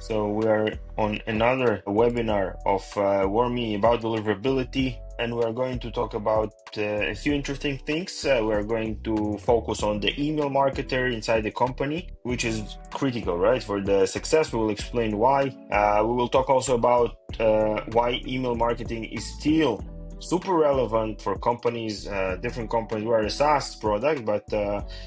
So we are on another webinar of Wormy about deliverability, and we are going to talk about a few interesting things. We are going to focus on the email marketer inside the company, which is critical, right, for the success. We will explain why. We will talk also about why email marketing is still super relevant for companies, different companies. We are a SaaS product, but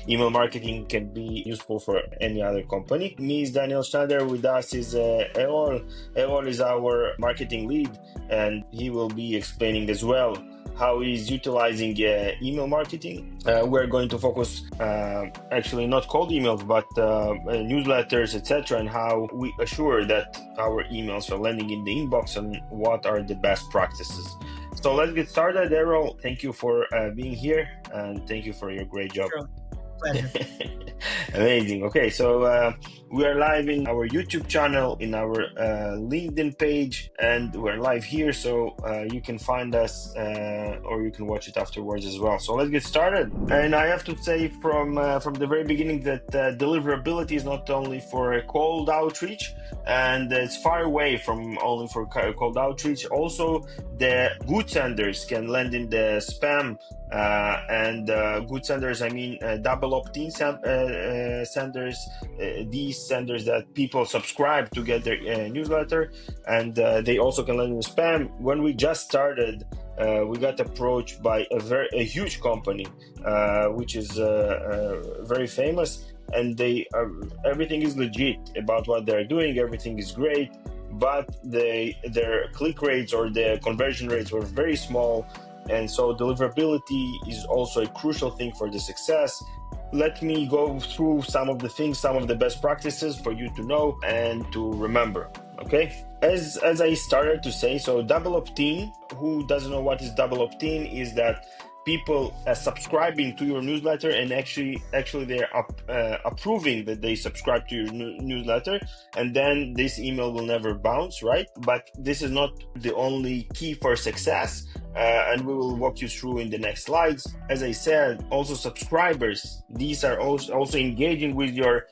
email marketing can be useful for any other company. Me is Daniel Schneider. With us is Erol. Erol is our marketing lead, and he will be explaining as well how he's utilizing email marketing. We're going to focus actually not cold emails, but newsletters, etc., and how we assure that our emails are landing in the inbox and what are the best practices. So let's get started. Erol, thank you for being here, and thank you for your great job. Sure. Pleasure. Amazing. Okay, so we are live in our YouTube channel, in our LinkedIn page, and we're live here, so you can find us or you can watch it afterwards as well. So let's get started. And I have to say from the very beginning that deliverability is not only for a cold outreach, and it's far away from only for cold outreach. Also, the good senders can land in the spam. And good senders, I mean double opt-in senders, these senders that people subscribe to get their newsletter, and they also can land in spam. When we just started, we got approached by a huge company, which is very famous, and they are, everything is legit about what they're doing, everything is great, but their click rates or the conversion rates were very small. And so deliverability is also a crucial thing for the success. Let me go through some of the things, some of the best practices for you to know and to remember, okay? As I started to say, so double opt-in, who doesn't know what is double opt-in, is that people subscribing to your newsletter and actually they're approving that they subscribe to your newsletter, and then this email will never bounce, right? But this is not the only key for success, and we will walk you through in the next slides. As I said, also subscribers, these are also engaging with your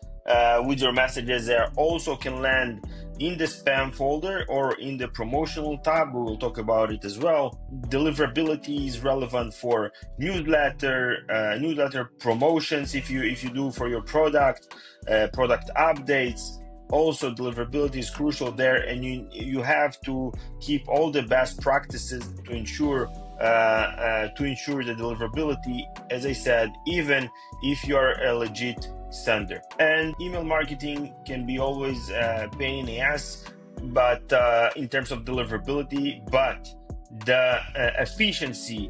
messages. They also can land in the spam folder or in the promotional tab. We will talk about it as well. Deliverability is relevant for newsletter promotions if you do for your product updates. Also, deliverability is crucial there, and you have to keep all the best practices to ensure the deliverability, as I said, even if you are a legit sender. And email marketing can be always a pain in the ass, but in terms of deliverability, but the efficiency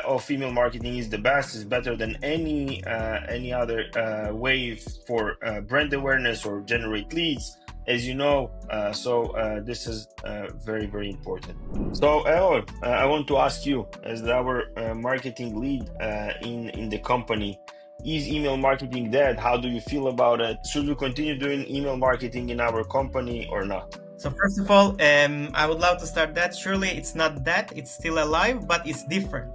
of email marketing is the best, is better than any other way for brand awareness or generate leads, as you know. So this is very, very important. So Erol, I want to ask you, as our marketing lead in the company, is email marketing dead? How do you feel about it? Should we continue doing email marketing in our company or not? So first of all, I would love to start that. Surely it's not that, it's still alive, but it's different.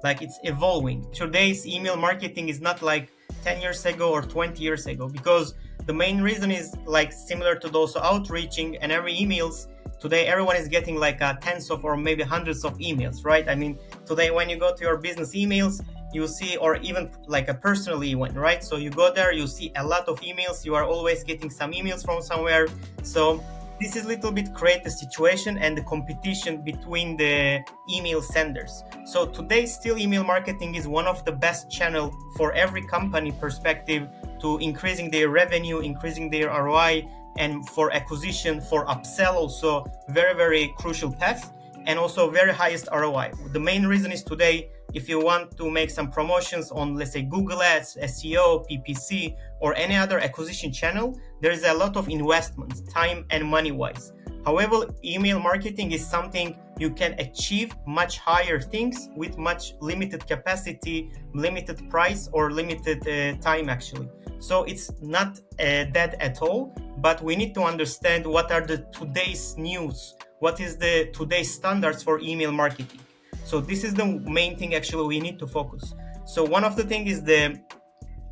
Like, it's evolving. Today's email marketing is not like 10 years ago or 20 years ago, because the main reason is like similar to those outreaching and every emails. Today, everyone is getting like tens of or maybe hundreds of emails, right? I mean, today when you go to your business emails, you see, or even like a personal event, right? So you go there, you see a lot of emails. You are always getting some emails from somewhere. So this is a little bit create a situation and the competition between the email senders. So today, still email marketing is one of the best channel for every company perspective to increasing their revenue, increasing their ROI, and for acquisition, for upsell, also very, very crucial path, and also very highest ROI. The main reason is today, if you want to make some promotions on, let's say, Google Ads, SEO, PPC, or any other acquisition channel, there is a lot of investment, time and money-wise. However, email marketing is something you can achieve much higher things with much limited capacity, limited price, or limited time, actually. So it's not dead at all, but we need to understand what are the today's news, what is the today's standards for email marketing. So this is the main thing actually we need to focus. So one of the things is the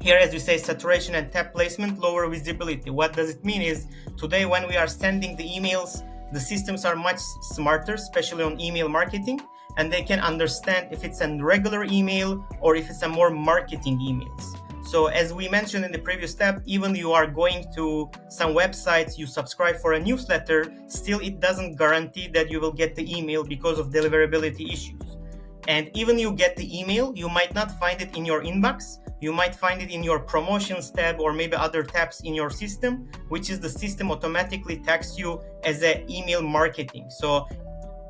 Here, as we say, saturation and tab placement, lower visibility. What does it mean is today when we are sending the emails, the systems are much smarter, especially on email marketing, and they can understand if it's a regular email or if it's a more marketing emails. So as we mentioned in the previous step, even you are going to some websites, you subscribe for a newsletter, still it doesn't guarantee that you will get the email because of deliverability issues. And even you get the email, you might not find it in your inbox. You might find it in your promotions tab or maybe other tabs in your system, which is the system automatically tags you as a email marketing. So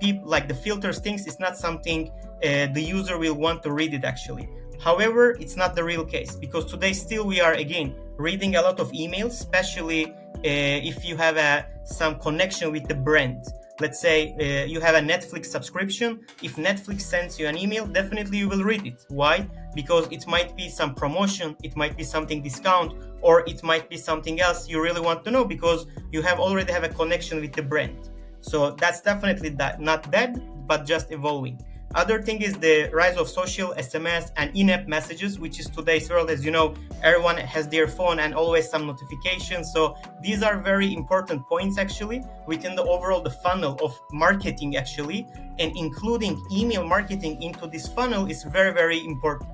people like the filters things is not something the user will want to read it actually. However, it's not the real case because today still we are again reading a lot of emails, especially if you have some connection with the brand. Let's say you have a Netflix subscription. If Netflix sends you an email, definitely you will read it. Why? Because it might be some promotion, it might be something discount, or it might be something else you really want to know because you already have a connection with the brand. So that's definitely not dead, but just evolving. Other thing is the rise of social SMS and in-app messages, which is today's world. As you know, everyone has their phone and always some notifications. So these are very important points actually within the overall the funnel of marketing actually, and including email marketing into this funnel is very, very important.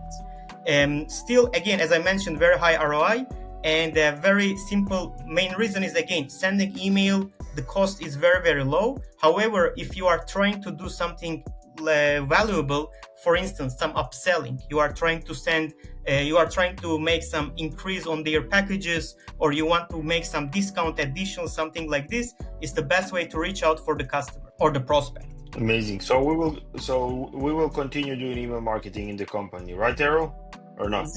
Still, again, as I mentioned, very high ROI, and a very simple main reason is again sending email. The cost is very, very low. However, if you are trying to do something valuable, for instance, some upselling, you are trying to make some increase on their packages, or you want to make some discount additional, something like this is the best way to reach out for the customer or the prospect. Amazing. So we will continue doing email marketing in the company, right, Errol? Or not?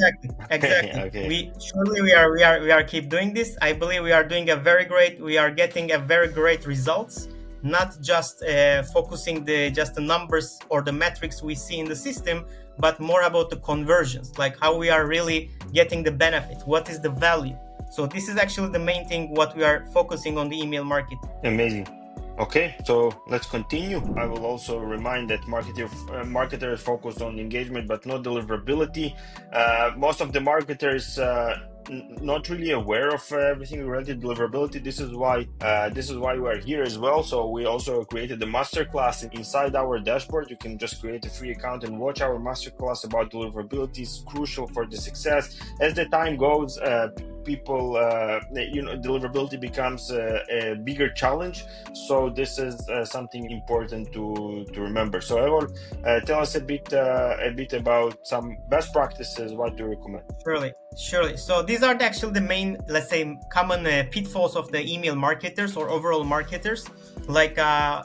Exactly. Okay. We are keep doing this. I believe we are doing we are getting a very great results, not just focusing just the numbers or the metrics we see in the system, but more about the conversions, like how we are really getting the benefit, what is the value. So this is actually the main thing what we are focusing on the email marketing. Amazing. Okay, so let's continue. I will also remind that marketers focus on engagement but not deliverability. Most of the marketers not really aware of everything related to deliverability. This is why we are here as well. So we also created the masterclass inside our dashboard. You can just create a free account and watch our masterclass about deliverability. It's crucial for the success. As the time goes, people deliverability becomes a bigger challenge, so this is something important to remember. So Errol, tell us a bit about some best practices. What do you recommend? Surely. So these are actually the main, let's say, common pitfalls of the email marketers or overall marketers. Like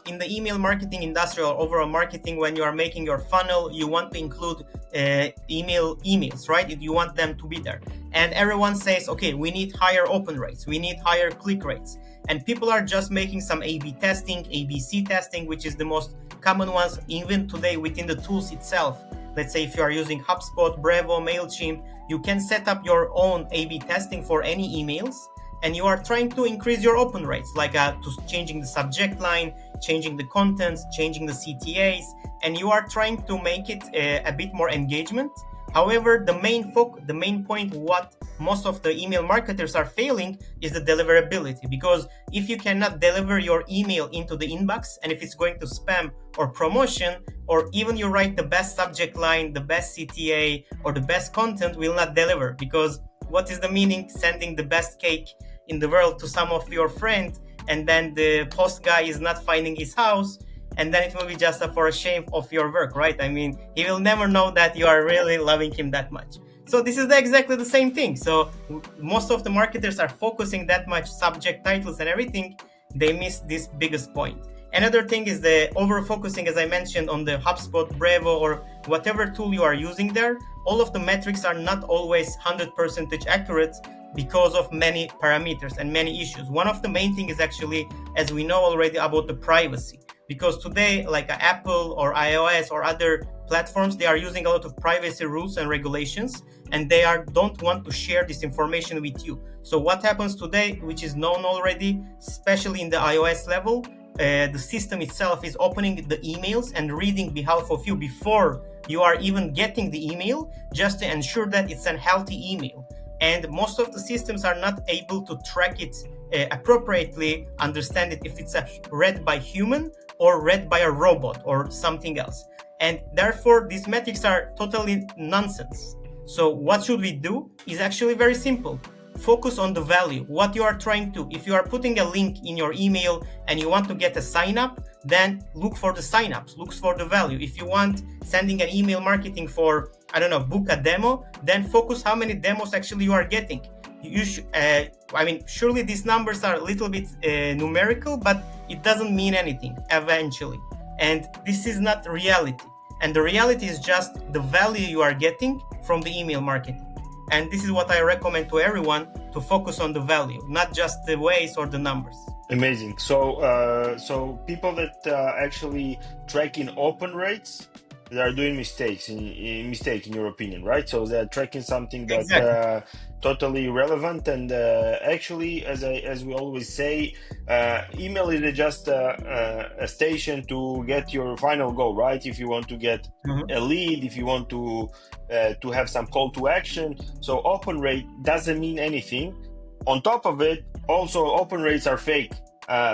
in the email marketing industry or overall marketing, when you are making your funnel, you want to include emails, right? You want them to be there. And everyone says, okay, we need higher open rates, we need higher click rates. And people are just making some A/B testing, ABC testing, which is the most common ones even today within the tools itself. Let's say if you are using HubSpot, Brevo, MailChimp, you can set up your own A/B testing for any emails, and you are trying to increase your open rates, like to changing the subject line, changing the contents, changing the CTAs, and you are trying to make it a bit more engagement. However, the main point what most of the email marketers are failing is the deliverability, because if you cannot deliver your email into the inbox, and if it's going to spam or promotion, or even you write the best subject line, the best CTA, or the best content will not deliver, because what is the meaning sending the best cake in the world to some of your friends, and then the post guy is not finding his house, and then it will be just for a shame of your work, right? I mean, he will never know that you are really loving him that much. So this is exactly the same thing. So most of the marketers are focusing that much subject titles and everything, they miss this biggest point. Another thing is the over focusing, as I mentioned, on the HubSpot, Brevo, or whatever tool you are using there. All of the metrics are not always 100% accurate because of many parameters and many issues. One of the main things is actually, as we know already, about the privacy. Because today, like Apple or iOS or other platforms, they are using a lot of privacy rules and regulations, and they don't want to share this information with you. So what happens today, which is known already, especially in the iOS level, the system itself is opening the emails and reading behalf of you before you are even getting the email, just to ensure that it's a healthy email. and most of the systems are not able to track it appropriately, understand it if it's read by human or read by a robot or something else. And therefore, these metrics are totally nonsense. So what should we do is actually very simple. Focus on the value, what you are trying to. If you are putting a link in your email and you want to get a sign up, then look for the signups, look for the value. If you want sending an email marketing for, I don't know, book a demo, then focus how many demos actually you are getting. You should, surely these numbers are a little bit numerical, but it doesn't mean anything eventually. And this is not reality. And the reality is just the value you are getting from the email marketing. And this is what I recommend to everyone, to focus on the value, not just the ways or the numbers. Amazing. So people that actually tracking open rates, they are doing mistake in your opinion, right? So they're tracking something that Exactly. Totally irrelevant. And actually, as we always say, email is just a station to get your final goal, right? If you want to get a lead, if you want to have some call to action. So open rate doesn't mean anything. On top of it, also open rates are fake.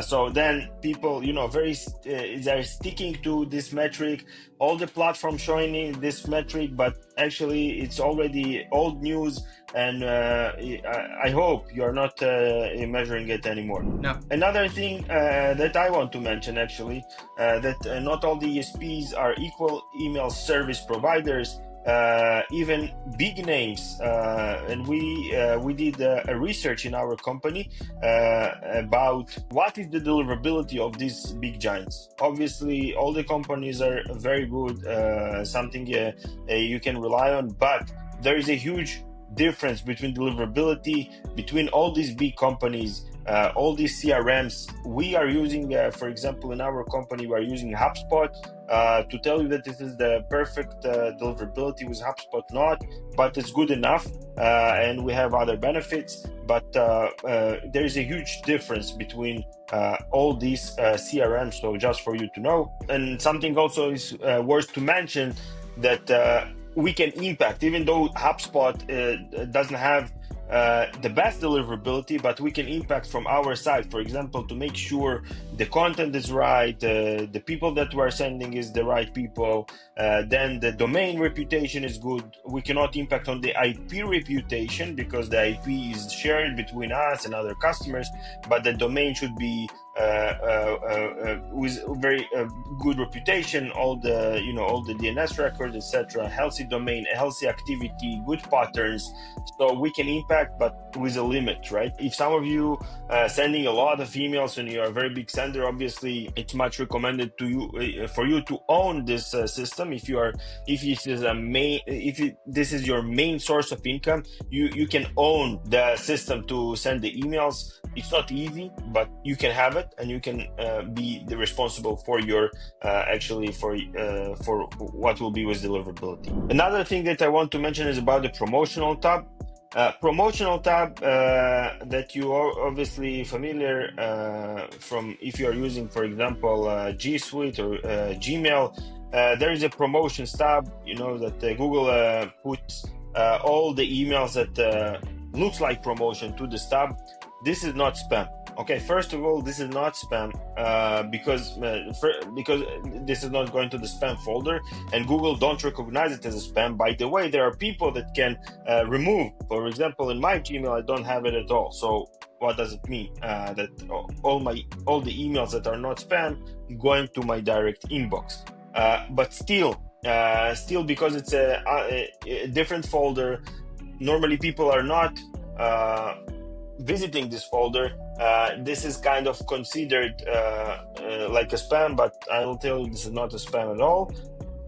So then people, they're sticking to this metric, all the platforms showing this metric, but actually it's already old news. And I hope you are not measuring it anymore. No. Another thing that I want to mention, actually, that not all the ESPs are equal email service providers. Even big names, and we did a research in our company about what is the deliverability of these big giants. Obviously, all the companies are very good, something you can rely on, but there is a huge difference between deliverability between all these big companies, all these CRMs. We are using, for example, in our company, we are using HubSpot. To tell you that this is the perfect deliverability with HubSpot, not, but it's good enough, and we have other benefits. But there is a huge difference between all these CRMs. So just for you to know, and something also is worth to mention, that we can impact, even though HubSpot doesn't have the best deliverability, but we can impact from our side, for example, to make sure the content is right, the people that we're sending is the right people, then the domain reputation is good. We cannot impact on the IP reputation because the IP is shared between us and other customers, but the domain should be with very good reputation, all the DNS records, etc. Healthy domain, healthy activity, good patterns. So we can impact, but with a limit, right? If some of you sending a lot of emails and you're a very big sender, obviously it's much recommended to you for you to own this system. If this is your main source of income, you can own the system to send the emails. It's not easy, but you can have it, and you can be the responsible for your for what will be with deliverability. Another thing that I want to mention is about the promotional tab. Promotional tab that you are obviously familiar from if you are using, for example, G Suite or Gmail. There is a promotions tab. You know that Google puts all the emails that looks like promotion to this tab. This is not spam. Okay, first of all, this is not spam because this is not going to the spam folder, and Google don't recognize it as a spam. By the way, there are people that can remove. For example, in my Gmail, I don't have it at all. So what does it mean? That all the emails that are not spam going to my direct inbox. But still, because it's a different folder, normally people are not visiting this folder. This is kind of considered like a spam, but I will tell you this is not a spam at all.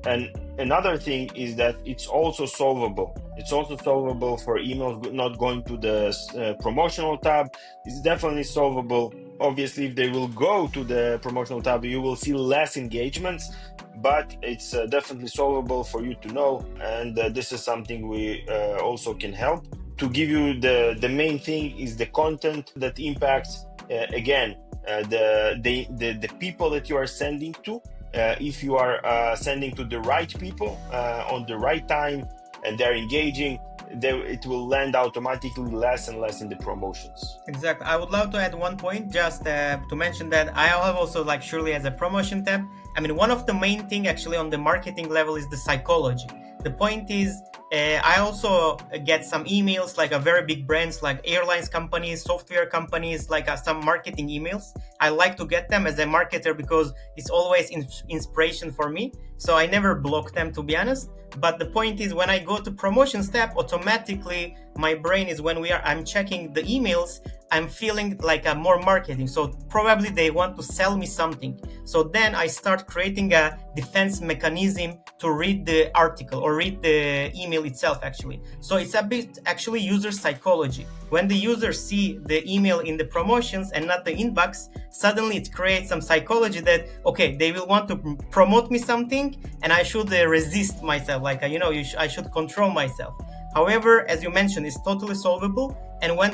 And another thing is that it's also solvable. It's also solvable for emails not going to the promotional tab. It's definitely solvable. Obviously, if they will go to the promotional tab, you will see less engagements, but it's definitely solvable for you to know. And this is something we also can help. To give you the main thing is the content that impacts, the people that you are sending to. If you are sending to the right people on the right time, and they're engaging, it will land automatically less and less in the promotions. Exactly. I would love to add one point just to mention that I have also like surely as a promotion tab. I mean, one of the main thing actually on the marketing level is the psychology. The point is, I also get some emails like a very big brands like airlines companies, software companies, like some marketing emails. I like to get them as a marketer because it's always inspiration for me. So I never block them, to be honest. But the point is, when I go to promotions tab, automatically my brain is when I'm checking the emails, I'm feeling like a more marketing. So probably they want to sell me something. So then I start creating a defense mechanism to read the article or read the email itself actually. So it's a bit actually user psychology. When the users see the email in the promotions and not the inbox, suddenly it creates some psychology that, okay, they will want to promote me something and I should resist myself. Like, I should control myself. However, as you mentioned, it's totally solvable. And when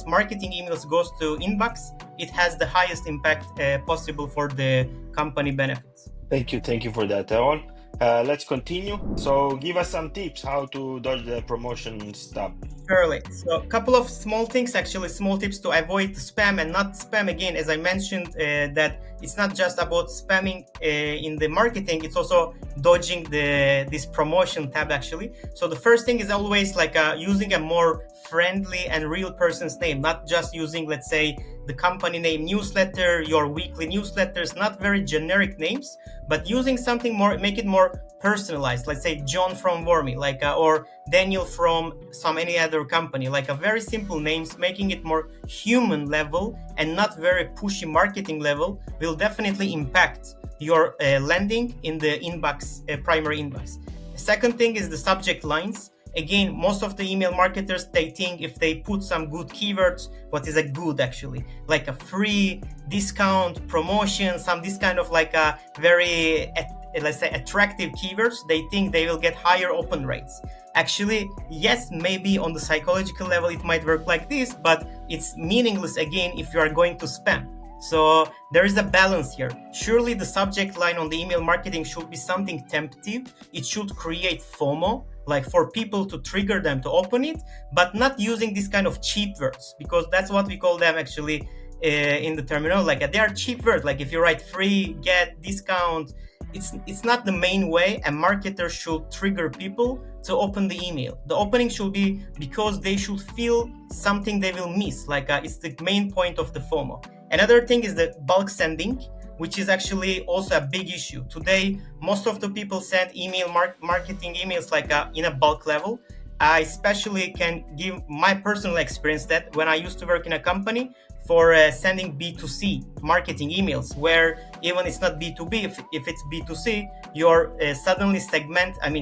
marketing emails goes to inbox, it has the highest impact possible for the company benefits. Thank you for that, Aaron. Let's continue. So give us some tips how to dodge the promotion stuff. Surely. So a couple of small things, actually, small tips to avoid spam and not spam. Again, as I mentioned, that it's not just about spamming in the marketing, it's also dodging this promotion tab actually. So the first thing is always like using a more friendly and real person's name, not just using, let's say, the company name newsletter, your weekly newsletters, not very generic names, but using something more, make it more personalized. Let's say John from Wormy, or Daniel from any other company, like a very simple names, making it more human level and not very pushy marketing level will definitely impact your landing in the inbox, primary inbox. Second thing is the subject lines. Again, most of the email marketers, they think if they put some good keywords, what is a good actually, like a free discount promotion, this kind of like a very, let's say, attractive keywords, they think they will get higher open rates. Actually, yes, maybe on the psychological level it might work like this, but it's meaningless again if you are going to spam. So there is a balance here. Surely the subject line on the email marketing should be something temptive. It should create FOMO, like for people to trigger them to open it, but not using this kind of cheap words, because that's what we call them actually in the terminal. Like they are cheap words. Like if you write free, get, discount, it's not the main way a marketer should trigger people to open the email. The opening should be because they should feel something they will miss. Like it's the main point of the FOMO. Another thing is the bulk sending, which is actually also a big issue. Today, most of the people send email marketing emails like in a bulk level. I especially can give my personal experience that when I used to work in a company for sending B2C marketing emails, where even it's not B2B, if it's B2C, you're suddenly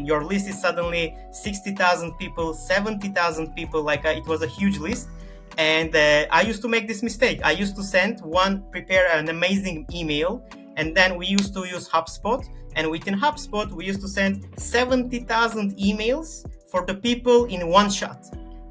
your list is suddenly 60,000 people, 70,000 people, it was a huge list. And I used to make this mistake. I used to prepare an amazing email, and then we used to use HubSpot. And within HubSpot, we used to send 70,000 emails for the people in one shot.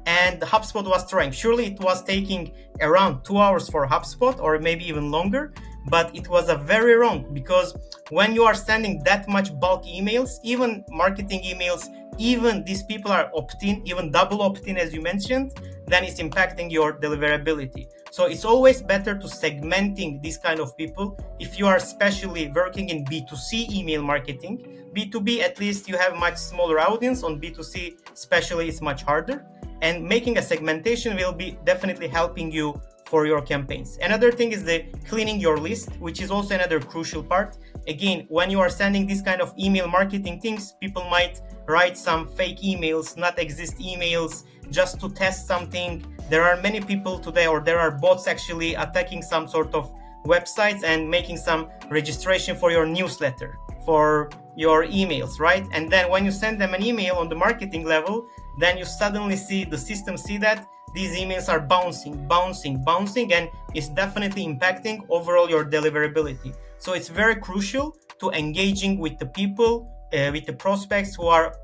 And the HubSpot was trying. Surely it was taking around 2 hours for HubSpot, or maybe even longer. But it was a very wrong, because when you are sending that much bulk emails, even marketing emails, even these people are opt-in, even double opt-in as you mentioned, then it's impacting your deliverability. So it's always better to segmenting these kind of people. If you are especially working in B2C email marketing, B2B at least you have much smaller audience. On B2C especially it's much harder. And making a segmentation will be definitely helping you for your campaigns. Another thing is the cleaning your list, which is also another crucial part. Again, when you are sending this kind of email marketing things, people might write some fake emails, not exist emails, just to test something. There are many people today, or there are bots actually attacking some sort of websites and making some registration for your newsletter, for your emails, right? And then when you send them an email on the marketing level, then you suddenly see the system see that these emails are bouncing, and it's definitely impacting overall your deliverability. So it's very crucial to engaging with the people, with the prospects who are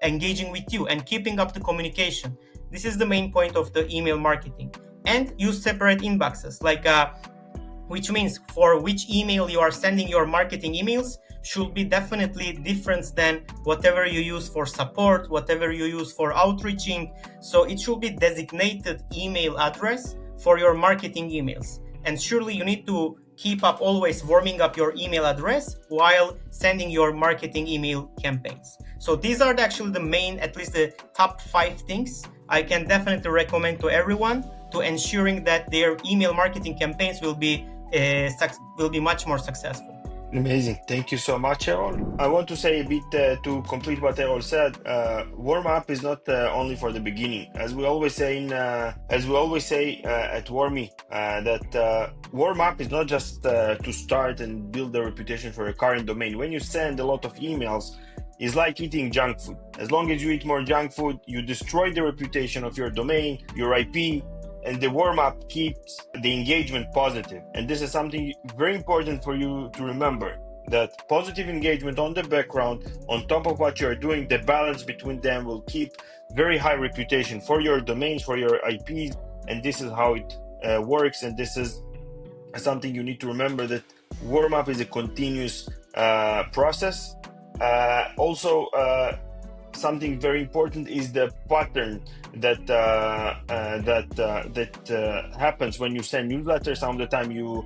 engaging with you, and keeping up the communication. This is the main point of the email marketing. And use separate inboxes. which means for which email you are sending your marketing emails should be definitely different than whatever you use for support, whatever you use for outreaching. So it should be designated email address for your marketing emails. And surely you need to keep up always warming up your email address while sending your marketing email campaigns. So these are actually the main, at least the top 5 things I can definitely recommend to everyone to ensuring that their email marketing campaigns will be much more successful. Amazing. Thank you so much, Errol. I want to say a bit to complete what Errol said. Warm up is not only for the beginning, as we always say at Warmy, that warm up is not just to start and build a reputation for a current domain. When you send a lot of emails, it's like eating junk food. As long as you eat more junk food, you destroy the reputation of your domain, your IP, and the warm-up keeps the engagement positive. And this is something very important for you to remember, that positive engagement on the background, on top of what you're doing, the balance between them will keep very high reputation for your domains, for your IPs. And this is how it works. And this is something you need to remember, that warm-up is a continuous process. Also, something very important is the pattern that happens when you send newsletters. Some of the time you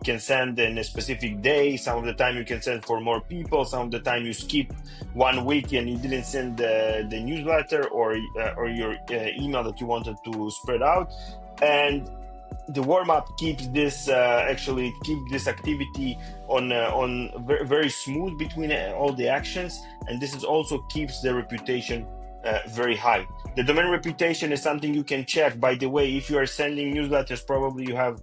can send in a specific day. Some of the time you can send for more people. Some of the time you skip 1 week and you didn't send the newsletter or your email that you wanted to spread out. And the warm-up keeps this activity on very, very smooth between all the actions, and this is also keeps the reputation very high. The domain reputation is something you can check. By the way, if you are sending newsletters, probably you have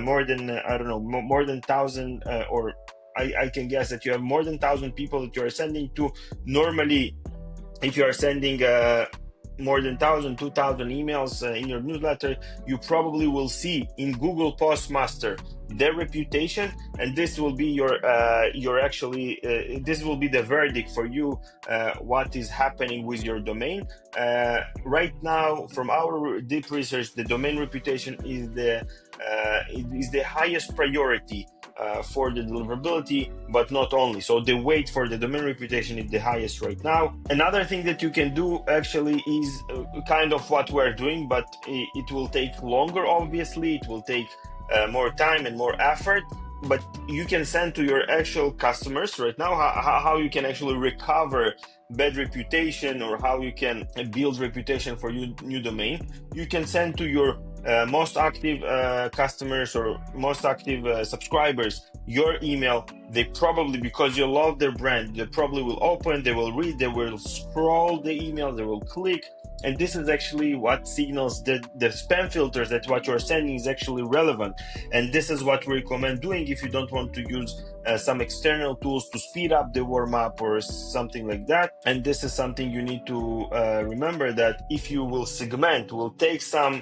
more than 1,000, or I can guess that you have more than 1,000 people that you are sending to. Normally, if you are sending more than 1,000, 2,000 emails in your newsletter, you probably will see in Google Postmaster their reputation, and this will be this will be the verdict for you what is happening with your domain. Right now, from our deep research, the domain reputation is the highest priority for the deliverability, but not only. So the weight for the domain reputation is the highest right now. Another thing that you can do actually is kind of what we're doing, but it will take longer. Obviously, it will take more time and more effort, but you can send to your actual customers right now how you can actually recover bad reputation, or how you can build reputation for your new domain. You can send to your most active customers or most active subscribers your email. They probably, because you love their brand, they probably will open, they will read, they will scroll the email, they will click. And this is actually what signals that the spam filters, that what you're sending is actually relevant. And this is what we recommend doing if you don't want to use some external tools to speed up the warm-up or something like that. And this is something you need to remember, that if you will segment, will take some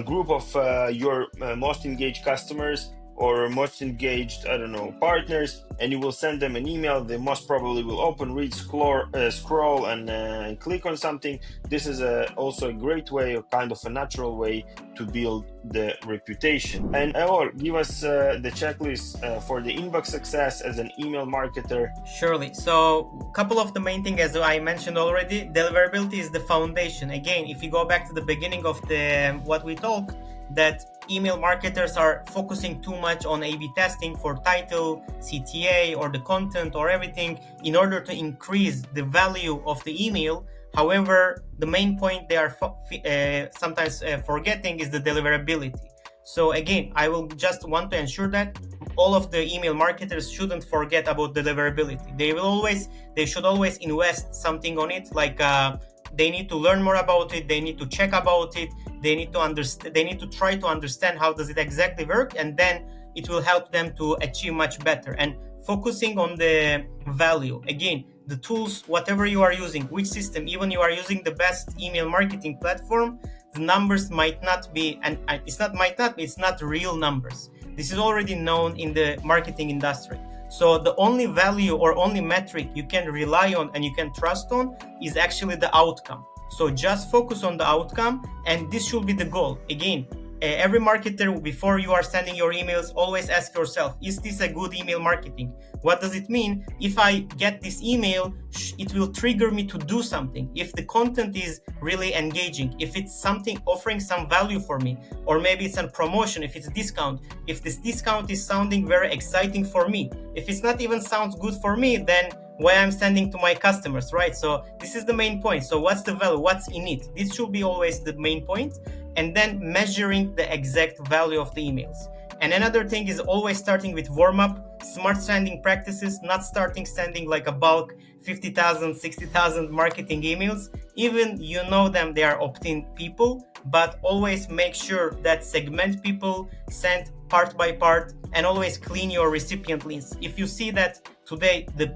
group of your most engaged customers or most engaged, partners, and you will send them an email. They most probably will open, read, scroll, and click on something. This is also a great way, or kind of a natural way, to build the reputation. And Errol, give us the checklist for the inbox success as an email marketer. Surely. So a couple of the main things, as I mentioned already, deliverability is the foundation. Again, if you go back to the beginning of what we talked, that email marketers are focusing too much on A/B testing for title, CTA, or the content or everything in order to increase the value of the email. However, the main point they are sometimes forgetting is the deliverability. So again, I will just want to ensure that all of the email marketers shouldn't forget about deliverability. They should always invest something on it, like they need to learn more about it, they need to check about it, they need to understand, they need to try to understand how does it exactly work, and then it will help them to achieve much better. And focusing on the value, again, the tools, whatever you are using, which system, even you are using the best email marketing platform, the numbers might not be, and it's not real numbers. This is already known in the marketing industry. So the only value or only metric you can rely on and you can trust on is actually the outcome. So just focus on the outcome, and this should be the goal. Again, every marketer, before you are sending your emails, always ask yourself, is this a good email marketing? What does it mean? If I get this email, it will trigger me to do something. If the content is really engaging, if it's something offering some value for me, or maybe it's a promotion, if it's a discount, if this discount is sounding very exciting for me, if it's not even sounds good for me, then why I'm sending to my customers, right? So this is the main point. So what's the value? What's in it? This should be always the main point. And then measuring the exact value of the emails. And another thing is always starting with warm-up, smart sending practices, not starting sending like a bulk 50,000, 60,000 marketing emails. Even you know them, they are opt-in people, but always make sure that segment people, send part by part, and always clean your recipient lists. If you see that today the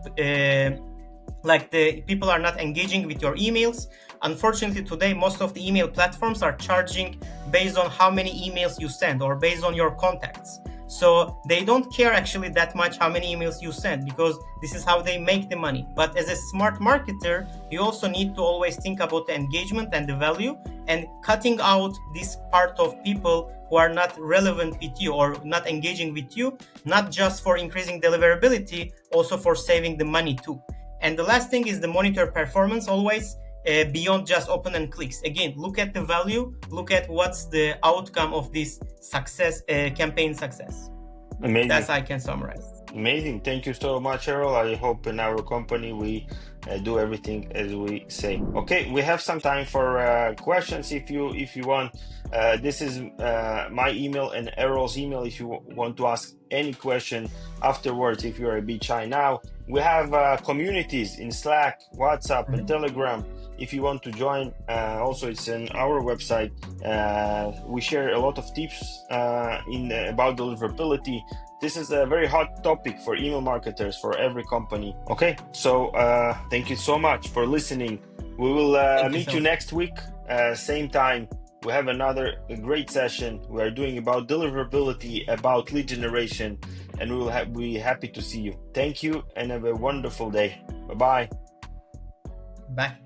people are not engaging with your emails, unfortunately today most of the email platforms are charging based on how many emails you send or based on your contacts. So they don't care actually that much how many emails you send, because this is how they make the money. But as a smart marketer, you also need to always think about the engagement and the value, and cutting out this part of people who are not relevant with you or not engaging with you, not just for increasing deliverability, also for saving the money too. And the last thing is the monitor performance always, beyond just open and clicks. Again, look at the value, look at what's the outcome of this success, campaign success. Amazing. That's how I can summarize. Amazing. Thank you so much, Errol. I hope in our company we do everything as we say. Okay, we have some time for questions if you want. This is my email and Errol's email if you want to ask any question afterwards. If you're a bit shy now, we have communities in Slack, WhatsApp, and Telegram. If you want to join, also it's on our website. We share a lot of tips about deliverability. This is a very hot topic for email marketers, for every company. Okay, so thank you so much for listening. We will meet you next week, same time. We have another great session. We are doing about deliverability, about lead generation, and we will be happy to see you. Thank you and have a wonderful day. Bye-bye. Bye.